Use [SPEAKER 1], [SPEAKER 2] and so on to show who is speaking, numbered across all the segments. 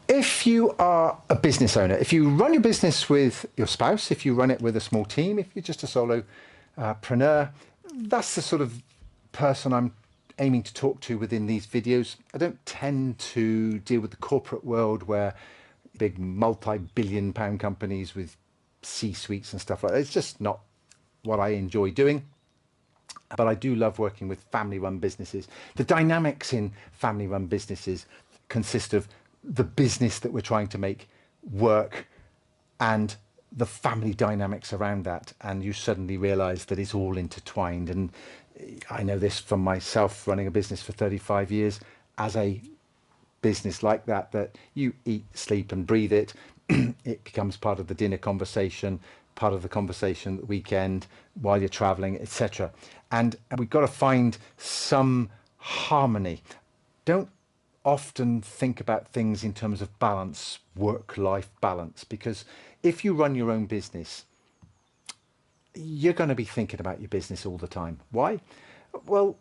[SPEAKER 1] If you are a business owner, if you run your business with your spouse, if you run it with a small team, if you're just a solopreneur, that's the sort of person I'm aiming to talk to within these videos. I don't tend to deal with the corporate world where big multi-billion pound companies with C-suites and stuff like that. It's just not what I enjoy doing. But I do love working with family-run businesses. The dynamics in family-run businesses consist of the business that we're trying to make work and the family dynamics around that. And you suddenly realize that it's all intertwined. And I know this from myself running a business for 35 years. As a business like that, that you eat, sleep and breathe it, it becomes part of the dinner conversation, part of the conversation at the weekend, while you're traveling, etc. And we've got to find some harmony. Don't often think about things in terms of balance, work-life balance, because if you run your own business, you're going to be thinking about your business all the time. Why? Well,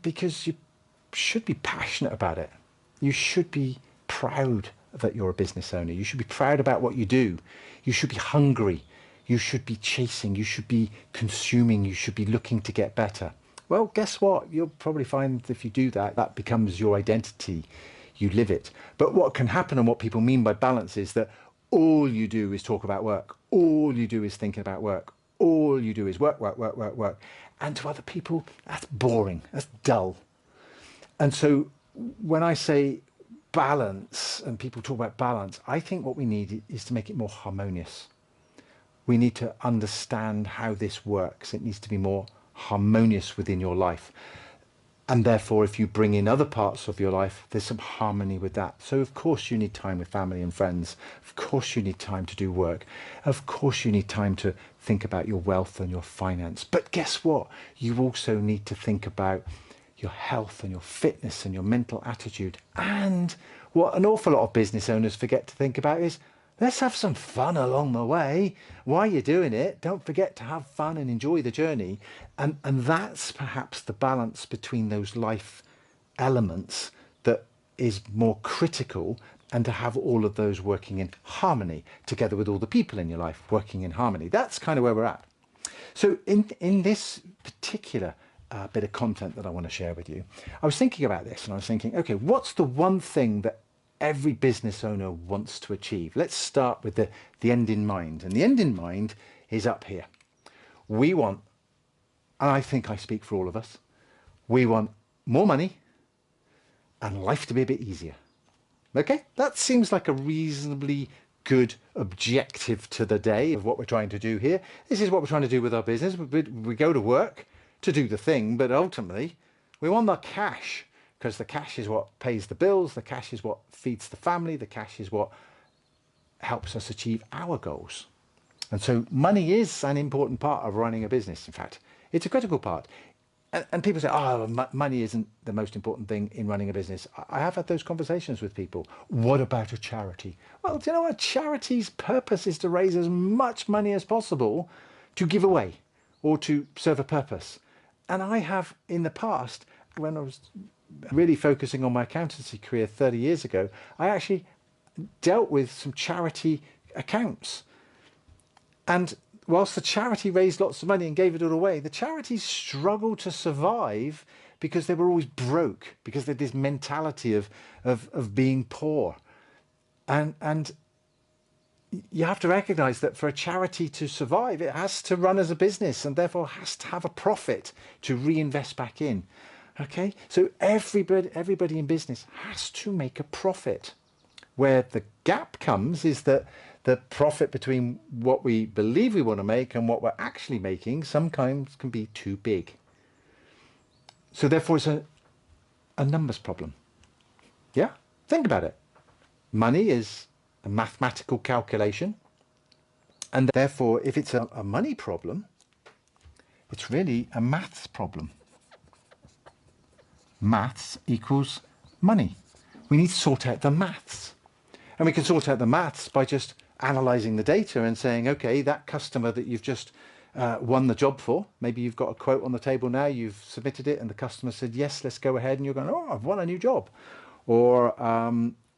[SPEAKER 1] because you should be passionate about it. You should be proud that you're a business owner. You should be proud about what you do. You should be hungry. You should be chasing. You should be consuming. You should be looking to get better. Well, guess what? You'll probably find if you do that, that becomes your identity. You live it. But what can happen and what people mean by balance is that all you do is talk about work. All you do is thinking about work. All you do is work, work, work, work, work. And to other people, that's boring. That's dull. And so when I say balance and people talk about balance, I think what we need is to make it more harmonious. We need to understand how this works. It needs to be more harmonious within your life. And therefore, if you bring in other parts of your life, there's some harmony with that. So of course you need time with family and friends. Of course you need time to do work. Of course you need time to think about your wealth and your finance. But guess what? You also need to think about your health and your fitness and your mental attitude. And what an awful lot of business owners forget to think about is, let's have some fun along the way. While you're doing it, don't forget to have fun and enjoy the journey. And that's perhaps the balance between those life elements that is more critical, and to have all of those working in harmony together with all the people in your life working in harmony. That's kind of where we're at. So in this particular bit of content that I want to share with you, I was thinking about this and I was thinking, okay, what's the one thing that every business owner wants to achieve? Let's start with the end in mind. And the end in mind is up here. We want, and I think I speak for all of us, we want more money and life to be a bit easier. Okay, that seems like a reasonably good objective to the day of what we're trying to do here. This is what we're trying to do with our business. We go to work to do the thing, but ultimately we want the cash, because the cash is what pays the bills, the cash is what feeds the family, the cash is what helps us achieve our goals. And so money is an important part of running a business. In fact, it's a critical part. And people say, oh, money isn't the most important thing in running a business. I have had those conversations with people. What about a charity? Well, do you know what? A charity's purpose is to raise as much money as possible to give away or to serve a purpose. And I have in the past, when I was really focusing on my accountancy career 30 years ago, I actually dealt with some charity accounts. And whilst the charity raised lots of money and gave it all away, the charities struggled to survive because they were always broke, because they had this mentality of being poor. And you have to recognize that for a charity to survive, it has to run as a business and therefore has to have a profit to reinvest back in. Okay, so everybody in business has to make a profit. Where the gap comes is that the profit between what we believe we want to make and what we're actually making sometimes can be too big. So therefore it's a numbers problem. Yeah, think about it. Money is a mathematical calculation, and therefore if it's a money problem, it's really a maths problem. Maths equals money. We need to sort out the maths. And we can sort out the maths by just analysing the data and saying, okay, that customer that you've just won the job for, maybe you've got a quote on the table now, you've submitted it and the customer said, yes, let's go ahead. And you're going, oh, I've won a new job. Or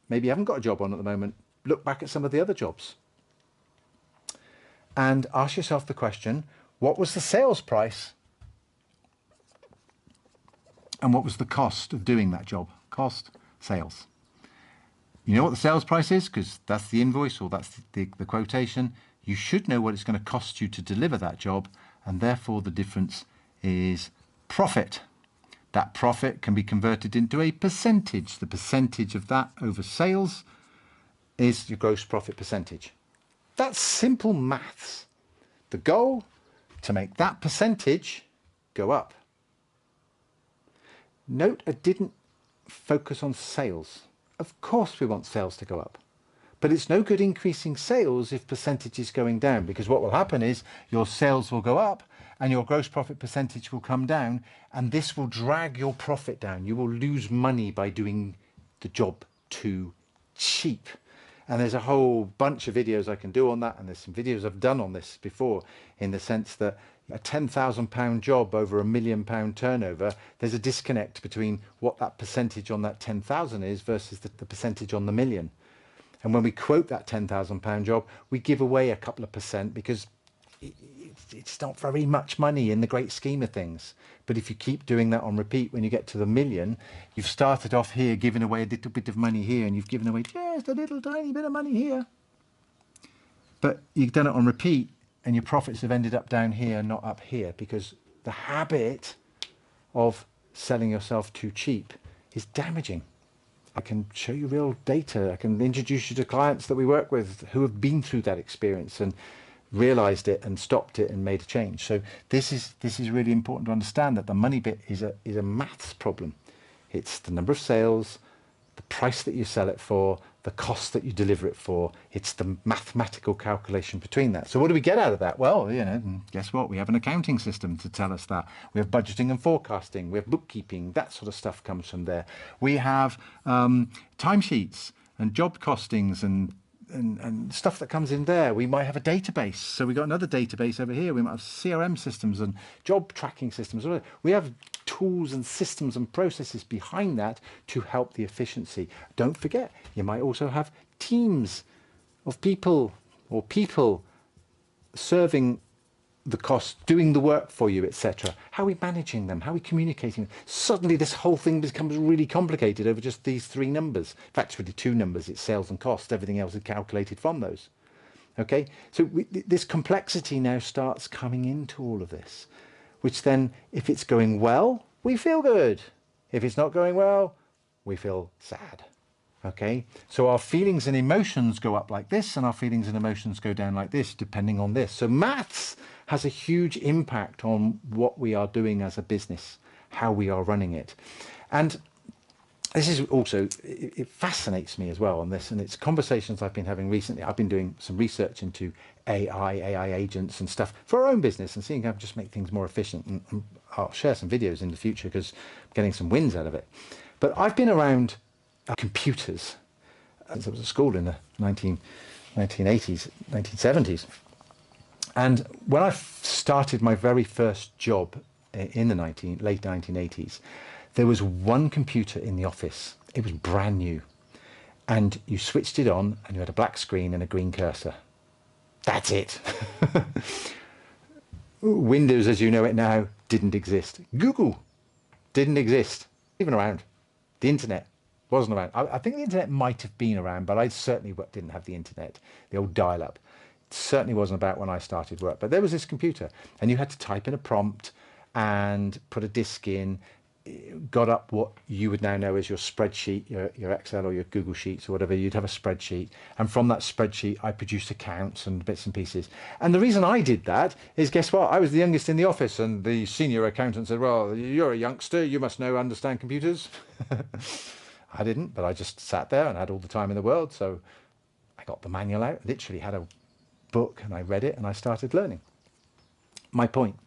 [SPEAKER 1] maybe you haven't got a job on at the moment. Look back at some of the other jobs and ask yourself the question, what was the sales price and what was the cost of doing that job? Cost, sales. You know what the sales price is because that's the invoice or that's the quotation. You should know what it's going to cost you to deliver that job, and therefore the difference is profit. That profit can be converted into a percentage. The percentage of that over sales is your gross profit percentage. That's simple maths. The goal, to make that percentage go up. Note I didn't focus on sales. Of course we want sales to go up. But it's no good increasing sales if percentage is going down, because what will happen is your sales will go up and your gross profit percentage will come down, and this will drag your profit down. You will lose money by doing the job too cheap. And there's a whole bunch of videos I can do on that, and there's some videos I've done on this before, in the sense that a £10,000 job over £1 million turnover, there's a disconnect between what that percentage on that 10,000 is versus the percentage on the million. And when we quote that £10,000 job, we give away a couple of percent because it's not very much money in the great scheme of things. But if you keep doing that on repeat, when you get to the million, you've started off here giving away a little bit of money here, and you've given away just a little tiny bit of money here. But you've done it on repeat, and your profits have ended up down here, not up here, because the habit of selling yourself too cheap is damaging. I can show you real data. I can introduce you to clients that we work with who have been through that experience and realized it and stopped it and made a change. So this is really important to understand, that the money bit is a maths problem. It's the number of sales, the price that you sell it for, the cost that you deliver it for. It's the mathematical calculation between that. So what do we get out of that? Well, guess what? We have an accounting system to tell us that. We have budgeting and forecasting. We have bookkeeping. That sort of stuff comes from there. We have timesheets and job costings and stuff that comes in there. We might have a database. So we got another database over here. We might have CRM systems and job tracking systems. We have tools and systems and processes behind that to help the efficiency. Don't forget, you might also have teams of people or people serving the cost, doing the work for you, etc. How are we managing them? How are we communicating? Suddenly this whole thing becomes really complicated over just these three numbers. In fact, it's really two numbers. It's sales and cost. Everything else is calculated from those. Okay, so this complexity now starts coming into all of this, which then, if it's going well, we feel good. If it's not going well, we feel sad. Okay, so our feelings and emotions go up like this, and our feelings and emotions go down like this, depending on this. So maths has a huge impact on what we are doing as a business, how we are running it. And this is also, it fascinates me as well on this, and it's conversations I've been having recently. I've been doing some research into AI agents and stuff for our own business, and seeing how to just make things more efficient. And I'll share some videos in the future because I'm getting some wins out of it. But I've been around computers since I was at school in the 1980s, 1970s. And when I started my very first job in the late 1980s, there was one computer in the office. It was brand new. And you switched it on and you had a black screen and a green cursor. That's it. Windows, as you know it now, didn't exist. Google didn't exist, even around. The internet wasn't around. I think the internet might have been around, but I certainly didn't have the internet, the old dial-up. It certainly wasn't about when I started work. But there was this computer, and you had to type in a prompt and put a disk in, got up what you would now know as your spreadsheet, your Excel or your Google Sheets or whatever. You'd have a spreadsheet, and from that spreadsheet I produced accounts and bits and pieces. And the reason I did that is, guess what? I was the youngest in the office, and the senior accountant said, well, you're a youngster, you must understand computers. I didn't, but I just sat there and had all the time in the world. So I got the manual out, literally had a book, and I read it and I started learning. My point,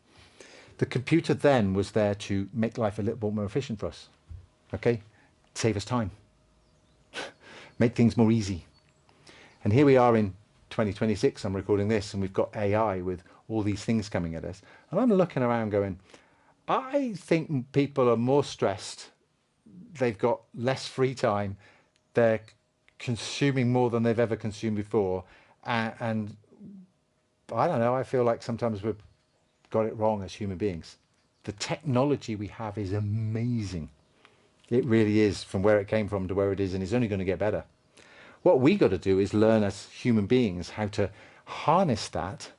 [SPEAKER 1] the computer then was there to make life a little bit more efficient for us. Okay, save us time, make things more easy. And here we are in 2026, I'm recording this, and we've got AI with all these things coming at us. And I'm looking around going, I think people are more stressed, they've got less free time, they're consuming more than they've ever consumed before. And I don't know, I feel like sometimes we've got it wrong as human beings. The technology we have is amazing. It really is, from where it came from to where it is, and it's only going to get better. What we got to do is learn as human beings how to harness that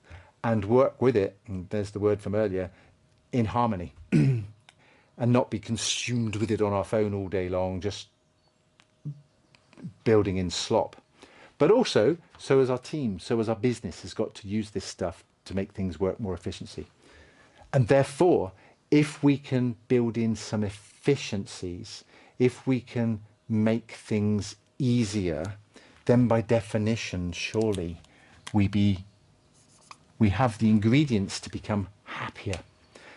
[SPEAKER 1] and work with it, and there's the word from earlier, in harmony, and not be consumed with it on our phone all day long, just building in slop. But also, so as our team, so as our business has got to use this stuff to make things work more efficiency. And therefore, if we can build in some efficiencies, if we can make things easier, then by definition, surely we have the ingredients to become happier.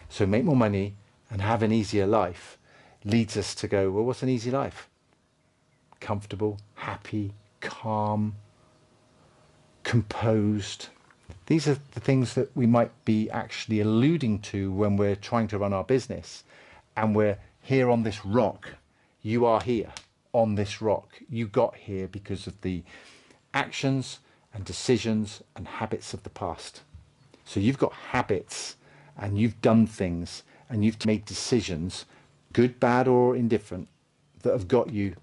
[SPEAKER 1] So make more money and have an easier life leads us to go, well, what's an easy life? Comfortable, happy, calm, composed. These are the things that we might be actually alluding to when we're trying to run our business, and we're here on this rock. You are here on this rock. You got here because of the actions and decisions and habits of the past. So you've got habits, and you've done things, and you've made decisions, good, bad, or indifferent, that have got you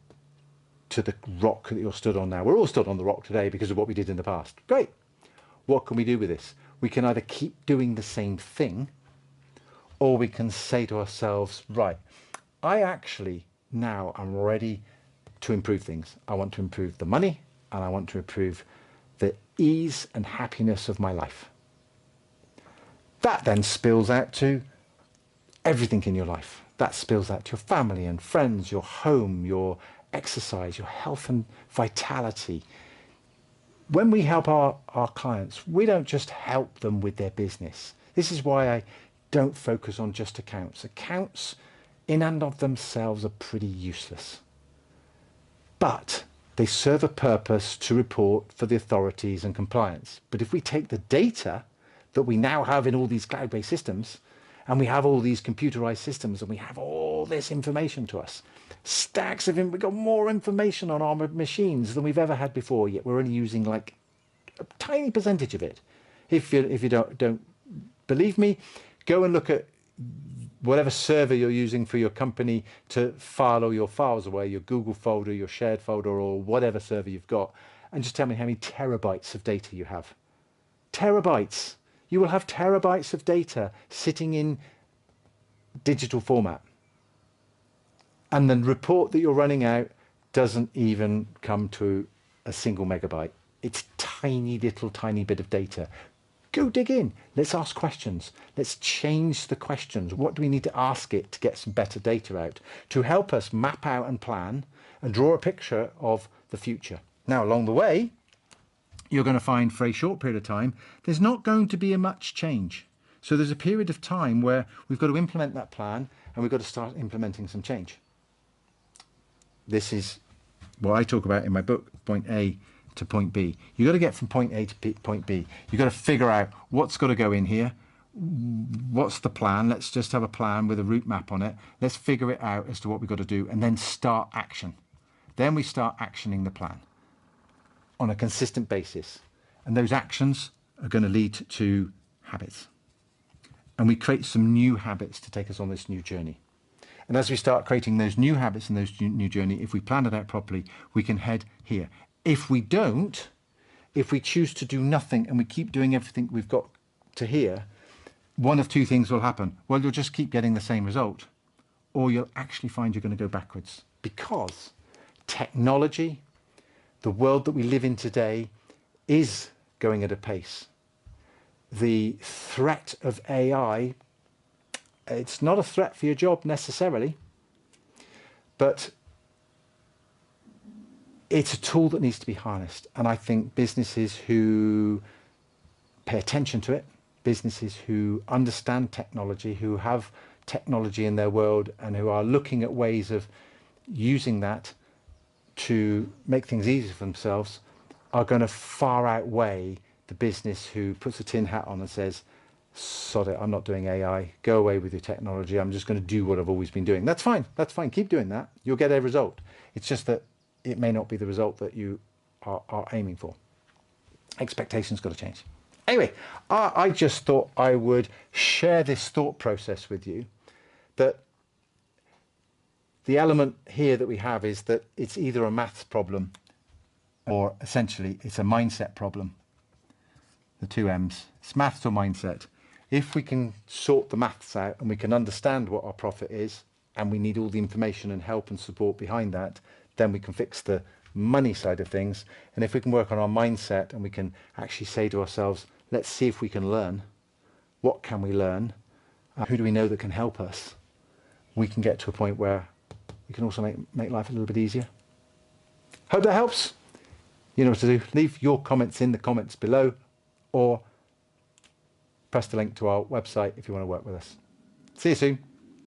[SPEAKER 1] to the rock that you're stood on now. We're all stood on the rock today because of what we did in the past. Great. What can we do with this? We can either keep doing the same thing, or we can say to ourselves, right, I actually now am ready to improve things. I want to improve the money, and I want to improve the ease and happiness of my life. That then spills out to everything in your life. That spills out to your family and friends, your home, your exercise, your health and vitality. When we help our clients, we don't just help them with their business. This is why I don't focus on just accounts. Accounts in and of themselves are pretty useless. But they serve a purpose to report for the authorities and compliance. But if we take the data that we now have in all these cloud-based systems, and we have all these computerized systems, and we have all this information to us, stacks of we've got more information on our machines than we've ever had before, yet we're only using like a tiny percentage of it. If you don't believe me, go and look at whatever server you're using for your company to file all your files away, your Google folder, your shared folder, or whatever server you've got, and just tell me how many terabytes of data you have. Terabytes. You will have terabytes of data sitting in digital format. And the report that you're running out doesn't even come to a single megabyte. It's tiny bit of data. Go dig in. Let's ask questions. Let's change the questions. What do we need to ask it to get some better data out, to help us map out and plan and draw a picture of the future? Now, along the way, you're going to find for a short period of time, there's not going to be much change. So there's a period of time where we've got to implement that plan, and we've got to start implementing some change. This is what I talk about in my book, point A to point B. You've got to get from point A to point B. You've got to figure out what's got to go in here. What's the plan? Let's just have a plan with a route map on it. Let's figure it out as to what we've got to do, and then start action. Then we start actioning the plan on a consistent basis. And those actions are going to lead to habits. And we create some new habits to take us on this new journey. And as we start creating those new habits and those new journey, if we plan it out properly, we can head here. If we don't, if we choose to do nothing and we keep doing everything we've got to here, one of two things will happen. Well, you'll just keep getting the same result, or you'll actually find you're going to go backwards, because technology, the world that we live in today, is going at a pace. The threat of AI, it's not a threat for your job necessarily, but it's a tool that needs to be harnessed. And I think businesses who pay attention to it, businesses who understand technology, who have technology in their world, and who are looking at ways of using that to make things easier for themselves, are going to far outweigh the business who puts a tin hat on and says, sod it, I'm not doing AI, go away with your technology, I'm just going to do what I've always been doing. That's fine, keep doing that, you'll get a result. It's just that it may not be the result that you are aiming for. Expectations got to change. Anyway, I just thought I would share this thought process with you, that the element here that we have is that it's either a maths problem or essentially it's a mindset problem. The two M's, it's maths or mindset. If we can sort the maths out and we can understand what our profit is, and we need all the information and help and support behind that, then we can fix the money side of things. And if we can work on our mindset and we can actually say to ourselves, let's see if we can learn. What can we learn? Who do we know that can help us? We can get to a point where we can also make life a little bit easier. Hope that helps. You know what to do. Leave your comments in the comments below, or press the link to our website if you want to work with us. See you soon.